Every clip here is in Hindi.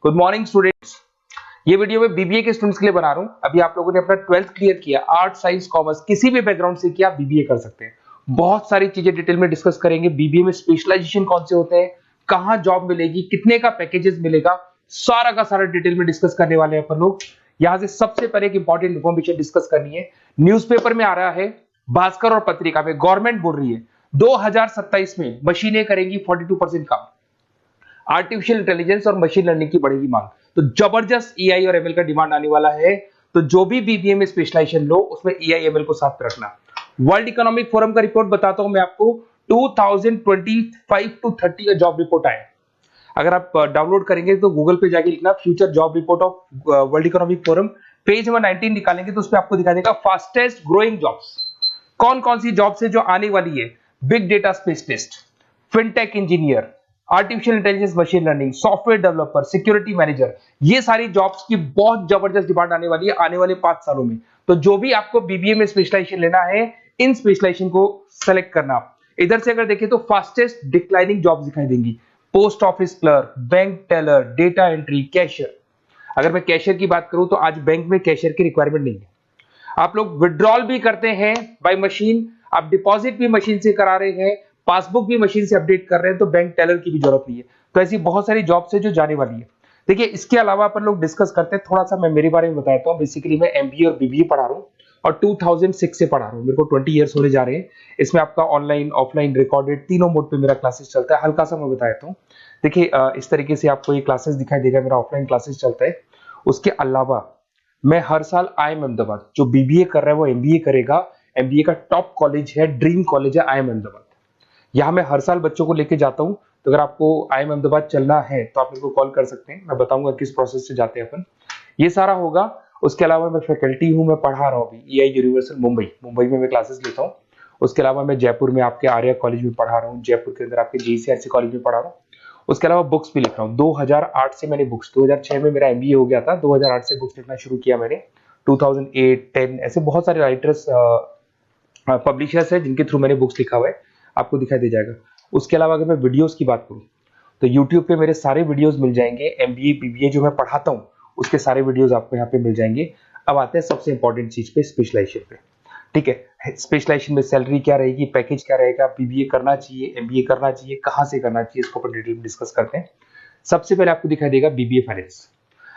Good morning students. ये वीडियो मैं बीबीए के स्टूडेंट्स के लिए बना रहा हूं। अभी आप लोगों ने अपना 12th क्लियर किया, आर्ट साइंस कॉमर्स किसी भी बैकग्राउंड से किया, बीबीए कर सकते हैं। बहुत सारी चीजें डिटेल में डिस्कस करेंगे। बीबीए में स्पेशलाइजेशन कौन से होते हैं, कहां जॉब मिलेगी, कितने का पैकेजेस मिलेगा, सारा का सारा डिटेल में डिस्कस करने वाले हैं अपन लोग। यहां से सबसे पहले एक इंपॉर्टेंट इन्फॉर्मेशन डिस्कस करनी है। न्यूज़पेपर में आ रहा है, भास्कर और पत्रिका में गवर्नमेंट बोल रही है 2027 में मशीनें करेंगी 42% काम। आर्टिफिशियल इंटेलिजेंस और मशीन लर्निंग की बढ़ेगी मांग, तो जबरदस्त एआई और एमएल का डिमांड आने वाला है। तो जो भी बीबीए में स्पेशलाइजेशन लो उसमें एआई एमएल को साथ रखना। वर्ल्ड इकोनॉमिक फोरम का रिपोर्ट बताता हूं मैं आपको, 2025 टू 30 का जॉब रिपोर्ट आया। अगर आप डाउनलोड करेंगे तो गूगल पे जाके लिखना future job report of world economic forum, page number 19 निकालेंगे तो उसमें आपको दिखा देगा फास्टेस्ट ग्रोइंग जॉब्स कौन कौन सी जॉब्स है जो आने वाली है। Big data specialist, fintech engineer, artificial intelligence machine learning, software developer, security manager, ये सारी जॉब्स की बहुत जबरदस्त डिमांड आने वाली है आने वाले 5 सालों में। तो जो भी आपको बीबीए में स्पेशलाइजेशन लेना है, इन स्पेशलाइजेशन को सेलेक्ट करना। इधर से अगर देखें तो फास्टेस्ट डिक्लाइनिंग जॉब्स दिखाई देंगी, post office clerk, bank teller, data entry, cashier. अगर मैं कैशियर की बात करूं तो आज बैंक में कैशियर की रिक्वायरमेंट नहीं है। आप लोग विड्रॉल भी करते हैं बाय मशीन, आप डिपॉजिट भी मशीन से करा रहे हैं, पासबुक भी मशीन से अपडेट कर रहे हैं, तो बैंक टेलर की भी जरूरत नहीं है। तो ऐसी बहुत सारी जॉब्स है जो जाने वाली है। देखिए, इसके अलावा अपन लोग डिस्कस करते हैं, थोड़ा सा मैं मेरे बारे में बताता हूँ। बेसिकली मैं एमबीए और बीबीए पढ़ा रहा हूँ और 2006 से पढ़ा रहा हूँ। मेरे को 20 ईयर्स होने जा रहे हैं। इसमें आपका ऑनलाइन, ऑफलाइन, रिकॉर्डेड तीनों मोड पे मेरा क्लासेस चलता है। हल्का सा मैं बताता हूँ। देखिए, इस तरीके से आपको ये क्लासेस दिखाई देगा, मेरा ऑफलाइन क्लासेस चलता है। उसके अलावा मैं हर साल आईएम अहमदाबाद, जो बीबीए कर रहा है वो एमबीए करेगा। एमबीए का टॉप कॉलेज है, ड्रीम कॉलेज है आईएम अहमदाबाद। यहाँ मैं हर साल बच्चों को लेके जाता हूँ। तो अगर आपको आईएम अहमदाबाद चलना है तो आप मेरे को कॉल कर सकते हैं, मैं बताऊंगा किस प्रोसेस से जाते हैं अपन। ये सारा होगा। उसके अलावा मैं फैकल्टी हूँ, मैं पढ़ा रहा हूँ अभी एआई यूनिवर्सल मुंबई में मैं क्लासेस लेता हूँ। उसके अलावा मैं जयपुर में आपके आर्या कॉलेज में पढ़ा रहा हूँ, जयपुर के अंदर आपके जीसीआरसी कॉलेज में पढ़ा रहा हूँ। उसके अलावा बुक्स भी लिख रहा हूँ। 2008 से मैंने बुक्स, 2006 में मेरा एमबीए हो गया था, 2008 से बुक्स लिखना शुरू किया मैंने। 2008, 10 ऐसे बहुत सारे राइटर्स, पब्लिशर्स है जिनके थ्रू मैंने बुक्स लिखा हुआ है, आपको दिखाई दे जाएगा। उसके अलावा अगर मैं वीडियोस की बात करूं तो YouTube पे मेरे सारे वीडियोस मिल जाएंगे। एमबीए बीबीए जो मैं पढ़ाता हूं उसके सारे वीडियोस आपको यहाँ पे मिल जाएंगे। अब आते हैं सबसे इंपॉर्टेंट चीज पे, स्पेशलाइजेशन पे। ठीक है, स्पेशलाइजेशन में सैलरी क्या रहेगी, पैकेज क्या रहेगा, बीबीए करना चाहिए, एमबीए करना चाहिए, कहाँ से करना चाहिए, इसको अपन डिटेल में डिस्कस करते हैं। सबसे पहले आपको दिखाई देगा बीबीए फाइनेंस।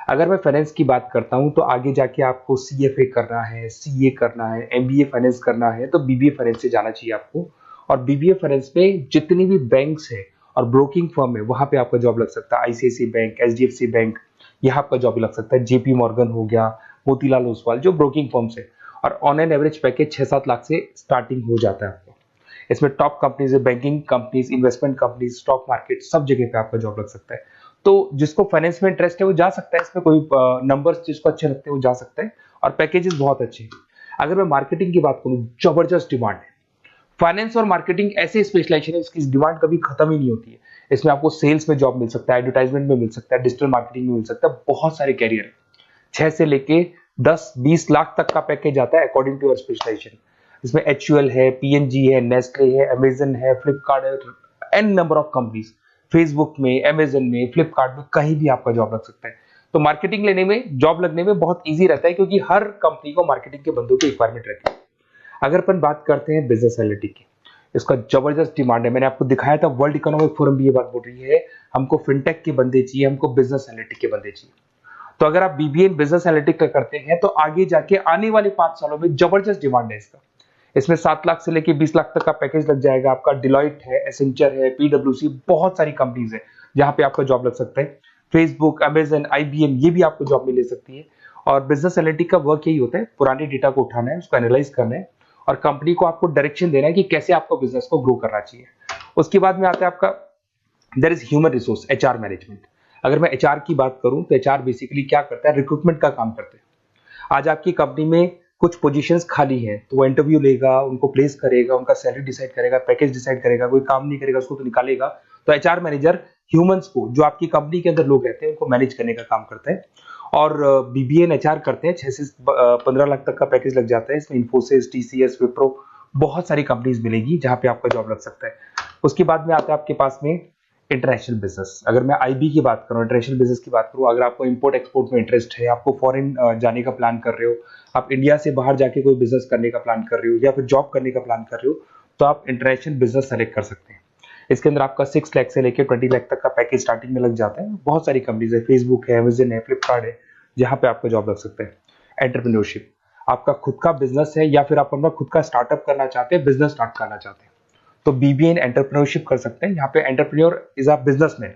अगर मैं फाइनेंस की बात करता हूं तो आगे जाके आपको सीएफए करना है, सीए करना है, एमबीए फाइनेंस करना है, तो बीबीए फाइनेंस से जाना चाहिए आपको। और बीबीए फाइनेंस में जितनी भी बैंक्स है और ब्रोकिंग फर्म है वहां पे आपका जॉब लग सकता है। आईसीआईसीआई बैंक, एचडीएफसी बैंक, यहाँ आपका जॉब लग सकता है। जेपी मॉर्गन हो गया, मोतीलाल ओसवाल, जो ब्रोकिंग फर्म्स है। और on an average package 6-7 lakh से स्टार्टिंग हो जाता है आपको। इसमें टॉप कंपनीज है, banking companies, investment companies, stock market, सब जगह पे आपका जॉब लग सकता है। तो जिसको फाइनेंस में इंटरेस्ट है वो जा सकता है, इसमें कोई नंबर्स जिसको अच्छे लगते हैं वो जा सकता है, और पैकेजेस बहुत अच्छे हैं। अगर मैं मार्केटिंग की बात करूं, जबरदस्त डिमांड है। फाइनेंस और मार्केटिंग ऐसे स्पेशलाइजेशन है, इसकी डिमांड कभी खत्म ही नहीं होती है। इसमें आपको सेल्स में जॉब मिल सकता है, एडवर्टाइजमेंट में मिल सकता है, डिजिटल मार्केटिंग में मिल सकता है, बहुत सारे कैरियर है। 6 से लेके 10-20 लाख तक का पैकेज आता है अकॉर्डिंग टू योर स्पेशलाइजेशन। इसमें एचयूएल है, पीएनजी है, नेस्ले है, अमेजन है, फ्लिपकार्ट है, n number of companies. Facebook में, अमेजन में, फ्लिपकार्ट में, कहीं भी आपका जॉब लग सकता है। तो मार्केटिंग लेने में, जॉब लगने में बहुत ईजी रहता है, क्योंकि हर कंपनी को मार्केटिंग के बंदों की रिक्वायरमेंट रहती है। अगर अपन बात करते हैं बिजनेस एनालिटिक की, इसका जबरदस्त डिमांड है। मैंने आपको दिखाया था, वर्ल्ड इकोनॉमिक फोरम भी ये बात बोल रही है, हमको फिनटेक के बंदे चाहिए, हमको बिजनेस एनालिटिक के बंदे चाहिए। तो अगर आप बीबीए इन बिजनेस एनालिटिक का करते हैं तो आगे जाके आने वाले 5 सालों में जबरदस्त डिमांड है इसका। इसमें 7 लाख से लेके 20 लाख तक का पैकेज लग जाएगा आपका। डिलॉइट है, एसेंचर है, पीडब्ल्यूसी, बहुत सारी कंपनीज है जहां पे आपका जॉब लग सकता है। फेसबुक, अमेजन, आईबीएम, ये भी आपको जॉब में ले सकती है। और बिजनेस एनालिटिक का वर्क यही होता है, पुराने डेटा को उठाना है, उसको एनालाइज करना है और कंपनी को आपको डायरेक्शन देना है कि कैसे आपको बिजनेस को ग्रो करना चाहिए। उसके बाद में आता है आपका there is human resource, HR management. अगर मैं एचआर की बात करूं तो एचआर बेसिकली क्या करता है, रिक्रूटमेंट का काम करते हैं। आज आपकी कंपनी में कुछ पोजीशंस खाली हैं तो वो इंटरव्यू लेगा, उनको प्लेस करेगा, उनका सैलरी डिसाइड करेगा, पैकेज डिसाइड करेगा, कोई काम नहीं करेगा उसको तो निकालेगा। तो एचआर मैनेजर ह्यूमंस को, जो आपकी कंपनी के अंदर लोग रहते हैं, उनको मैनेज करने का काम करता है। और बीबीए एंड एचआर करते हैं, 6 से 15 लाख तक का पैकेज लग जाता है। इसमें इन्फोसिस, टीसीएस, विप्रो, बहुत सारी कंपनीज मिलेगी जहां पे आपका जॉब लग सकता है। उसके बाद में आता है आपके पास में इंटरनेशनल बिजनेस, अगर मैं आईबी की बात करूं, इंटरनेशनल बिजनेस की बात करूं, अगर आपको इंपोर्ट एक्सपोर्ट में इंटरेस्ट है, आपको फॉरेन जाने का प्लान कर रहे हो, आप इंडिया से बाहर जाके कोई बिजनेस करने का प्लान कर रहे हो या फिर जॉब करने का प्लान कर रहे हो, तो आप इंटरनेशनल बिजनेस सेलेक्ट कर सकते हैं। इसके अंदर आपका 6 लाख से लेकर 20 लाख तक का पैकेज स्टार्टिंग में लग जाता है। बहुत सारी कंपनीज है, फेसबुक है, अमेजन है, फ्लिपकार्ट है, जहां पे आपका जॉब लग सकता है। एंटरप्रेन्योरशिप, आपका खुद का बिजनेस है या फिर आप अपना खुद का स्टार्टअप करना चाहते हैं, बिजनेस स्टार्ट करना चाहते हैं, तो बीबीए इन एंटरप्रेन्योरशिप कर सकते हैं। यहाँ पे एंटरप्रेन्योर इज अ बिजनेसमैन,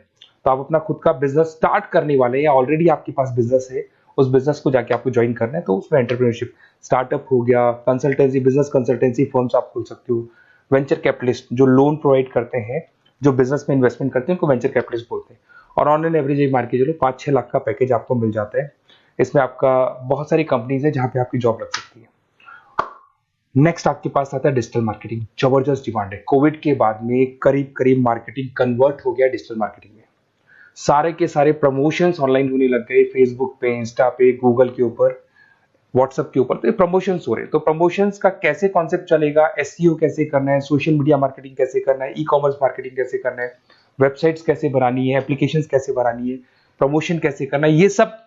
तो आप अपना खुद का बिजनेस स्टार्ट करने वाले हैं या ऑलरेडी आपके पास बिजनेस है, उस बिजनेस को जाके आपको ज्वाइन करना है, तो उसमें एंटरप्रेन्योरशिप। स्टार्टअप हो गया, कंसल्टेंसी, बिजनेस कंसल्टेंसी फर्म्स आप खोल सकते हो। वेंचर कैपिटलिस्ट जो लोन प्रोवाइड करते हैं, जो बिजनेस में इन्वेस्टमेंट करते हैं, उनको वेंचर कैपिटलिस्ट बोलते हैं। और ऑन एन एवरेज एक मार्केट चलो 5-6 लाख का पैकेज आपको मिल जाता है। इसमें आपका बहुत सारी कंपनीज है जहां पे आपकी जॉब लग सकती है। नेक्स्ट आपके पास आता है डिजिटल मार्केटिंग। जबरदस्त डिमांड है, कोविड के बाद में करीब करीब मार्केटिंग कन्वर्ट हो गया डिजिटल मार्केटिंग में। सारे के सारे प्रमोशंस ऑनलाइन होने लग गए, फेसबुक पे, इंस्टा पे, गूगल के ऊपर, व्हाट्सएप के ऊपर, तो ये प्रमोशंस हो रहे हैं। तो प्रमोशंस का कैसे कॉन्सेप्ट चलेगा, एसईओ कैसे करना है, सोशल मीडिया मार्केटिंग कैसे करना है, ई कॉमर्स मार्केटिंग कैसे करना है, वेबसाइट्स कैसे बनानी है, एप्लीकेशंस कैसे बनानी है, प्रमोशन कैसे करना है, ये सब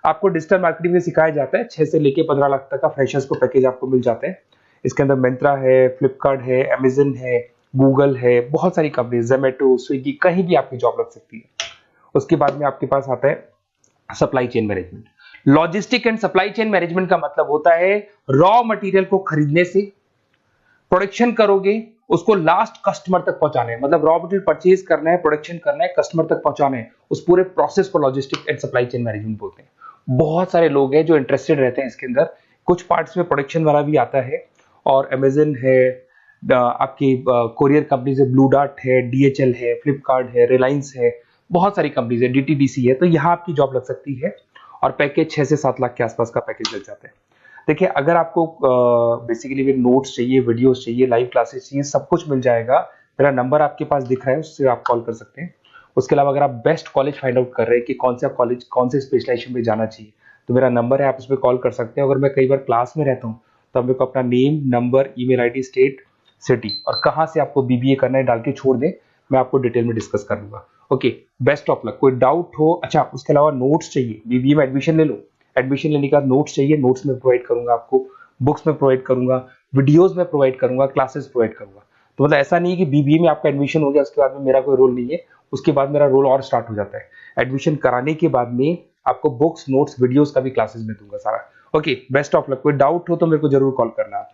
आपको डिजिटल मार्केटिंग में सिखाया जाता है। 6 से लेके 15 लाख तक का फ्रेशर्स को पैकेज आपको मिल जाता है। इसके अंदर मिंत्रा है, फ्लिपकार्ट है, अमेजन है, गूगल है, बहुत सारी कंपनी, जोमेटो, स्विगी, कहीं भी आपकी जॉब लग सकती है। उसके बाद में आपके पास आता है supply chain management. Logistic and supply chain management का मतलब होता है रॉ मटेरियल को खरीदने से, प्रोडक्शन करोगे, उसको लास्ट कस्टमर तक पहुंचाना है, मतलब रॉ मटेरियल परचेज करना है, प्रोडक्शन करना है, कस्टमर तक पहुंचाना है, उस पूरे प्रोसेस को logistic and supply chain management बोलते हैं। बहुत सारे लोग हैं जो इंटरेस्टेड रहते हैं इसके अंदर। कुछ पार्ट्स में प्रोडक्शन वाला भी आता है, और अमेजन है, आपकी कोरियर कंपनीज है, ब्लू डार्ट है, डीएचएल है, फ्लिपकार्ट है, रिलायंस है, बहुत सारी कंपनीज है, डीटीडीसी है, तो यहाँ आपकी जॉब लग सकती है। और पैकेज 6 से 7 लाख के आसपास का पैकेज लग जाता है। देखिए, अगर आपको बेसिकली भी नोट्स चाहिए, वीडियोस चाहिए, लाइव क्लासेस चाहिए, सब कुछ मिल जाएगा। मेरा नंबर आपके पास दिख रहा है, उससे आप कॉल कर सकते हैं। उसके अलावा अगर आप बेस्ट कॉलेज फाइंड आउट कर रहे हैं कि कौन सा कॉलेज, कौन से स्पेशलाइजेशन में जाना चाहिए, तो मेरा नंबर है, आप उस पर कॉल कर सकते हैं। अगर मैं कई बार क्लास में रहता हूँ, तो आप मेरे को अपना name, number, email ID, state, city और कहाँ से आपको बीबीए करना है डाल के छोड़ दें, मैं आपको डिटेल में डिस्कस कर लूंगा। Okay, best of luck. कोई डाउट हो, अच्छा उसके अलावा नोट्स चाहिए, बीबीए में एडमिशन ले लो, एडमिशन लेने के बाद नोट्स चाहिए, नोट्स में प्रोवाइड करूंगा आपको, बुक्स में प्रोवाइड करूंगा, वीडियोस में प्रोवाइड करूंगा, क्लासेस प्रोवाइड करूंगा। तो मतलब ऐसा नहीं है कि बीबीए में आपका एडमिशन हो गया उसके बाद में मेरा कोई रोल नहीं है, उसके बाद मेरा रोल और स्टार्ट हो जाता है। एडमिशन कराने के बाद में आपको बुक्स, नोट्स, वीडियोस का भी क्लासेस में दूंगा सारा। Okay, best of luck. कोई डाउट हो तो मेरे को जरूर कॉल करना आप।